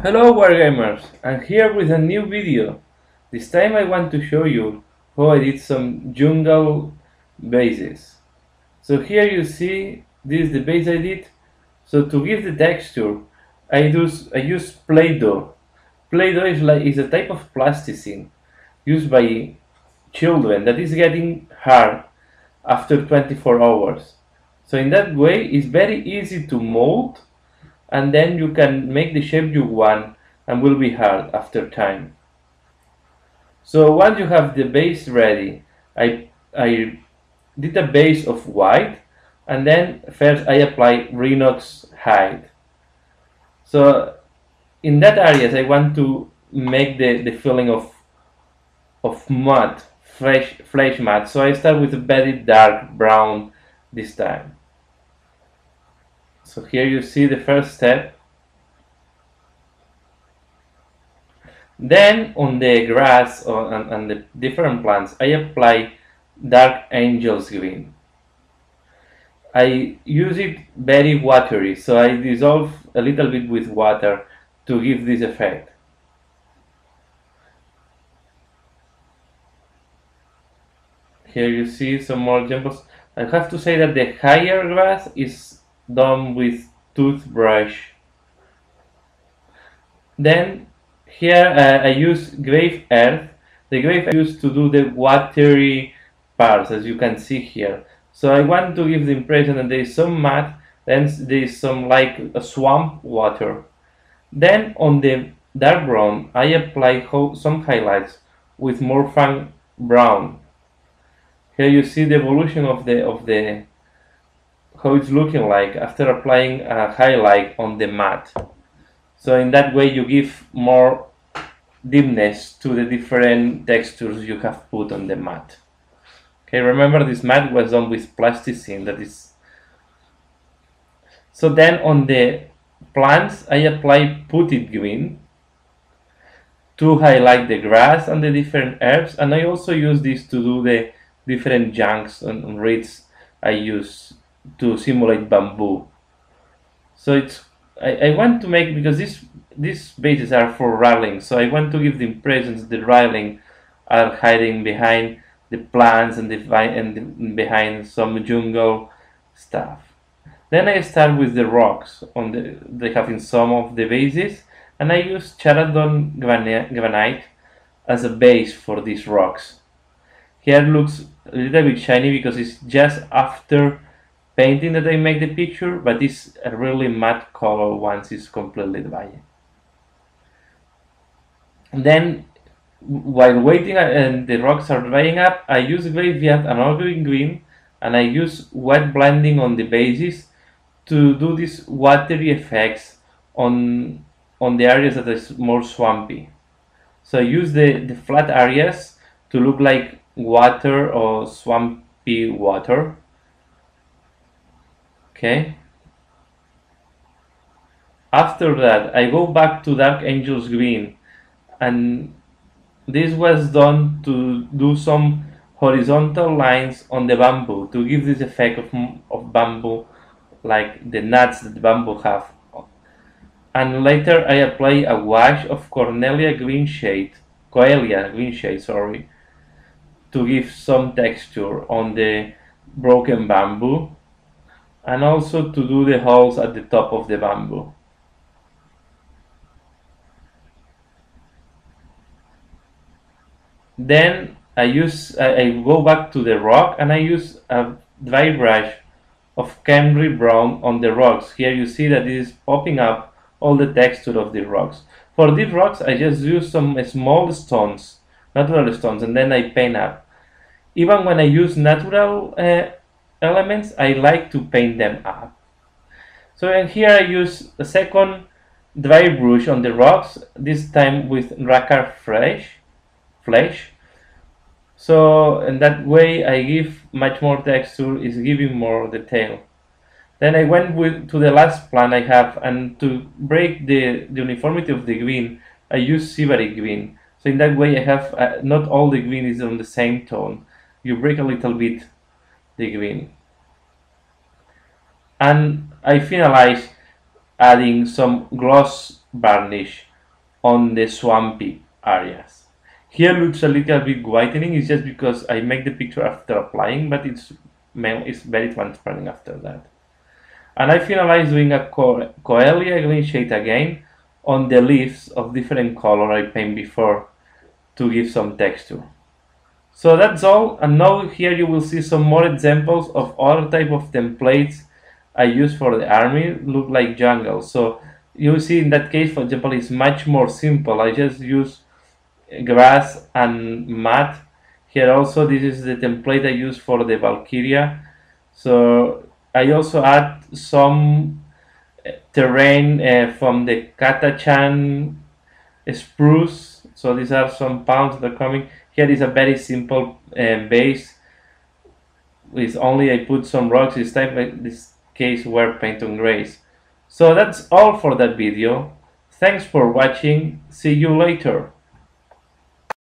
Hello Wargamers, I'm here with a new video. This time I want to show you how I did some jungle bases. So here you see this is the base I did. So to give the texture I use Play-Doh. Play-Doh is a type of plasticine used by children that is getting hard after 24 hours. So in that way it's very easy to mold, and then you can make the shape you want and will be hard after time. So once you have the base ready, I did a base of white, and then first I apply Rhinox hide. So in that areas I want to make the feeling of mud, flesh mud. So I start with a very dark brown this time. So here you see the first step. Then on the grass and the different plants, I apply dark angel's green. I use it very watery, so I dissolve a little bit with water to give this effect. Here you see some more examples. I have to say that the higher grass is done with toothbrush. Then here I use grave earth. The grave earth I use to do the watery parts, as you can see here. So I want to give the impression that there is some mud, then there is some like a swamp water. Then on the dark brown I apply some highlights with more fun brown. Here you see the evolution of the how it's looking like after applying a highlight on the mat. So in that way you give more deepness to the different textures you have put on the mat. Okay, remember this mat was done with plasticine, that is. So then on the plants I apply putted green to highlight the grass and the different herbs, and I also use this to do the different junks and reeds I use to simulate bamboo. So it's I want to make, because these bases are for railing, so I want to give the impression the railing are hiding behind the plants and behind some jungle stuff. Then I start with the rocks they have in some of the bases, and I use Charadon granite as a base for these rocks. Here it looks a little bit shiny because it's just after painting that I make the picture, but it's a really matte color once it's completely dry. Then while waiting and the rocks are drying up, I use graveyard and organic green, and I use wet blending on the bases to do these watery effects on the areas that is more swampy. So I use the flat areas to look like water or swampy water. Okay. After that, I go back to Dark Angel's Green, and this was done to do some horizontal lines on the bamboo to give this effect of bamboo, like the nuts that the bamboo have. And later I apply a wash of Coelia green shade, sorry, to give some texture on the broken bamboo, and also to do the holes at the top of the bamboo. Then I go back to the rock, and I use a dry brush of Camry brown on the rocks. Here you see that it is popping up all the texture of the rocks. For these rocks I just use some small stones, natural stones, and then I paint up. Even when I use natural elements, I like to paint them up. So in here I use a second dry brush on the rocks, this time with Rackar flesh. So in that way I give much more texture, is giving more detail. Then I went to the last plant I have, and to break the uniformity of the green, I use Sibari green. So in that way I have not all the green is on the same tone. You break a little bit the green. And I finalize adding some gloss varnish on the swampy areas. Here looks a little bit whitening, it's just because I make the picture after applying, but it's very transparent after that. And I finalize doing a Coelia green shade again on the leaves of different color I paint before to give some texture. So that's all, and now here you will see some more examples of other type of templates I use for the army, look like jungle. So you see in that case, for example, it's much more simple. I just use grass and mud. Here also, this is the template I use for the Valkyria. So I also add some terrain from the Katachan spruce. So these are some pounds that are coming. Here is a very simple base with only I put some rocks. This case were paint on grays. So that's all for that video. Thanks for watching. See you later.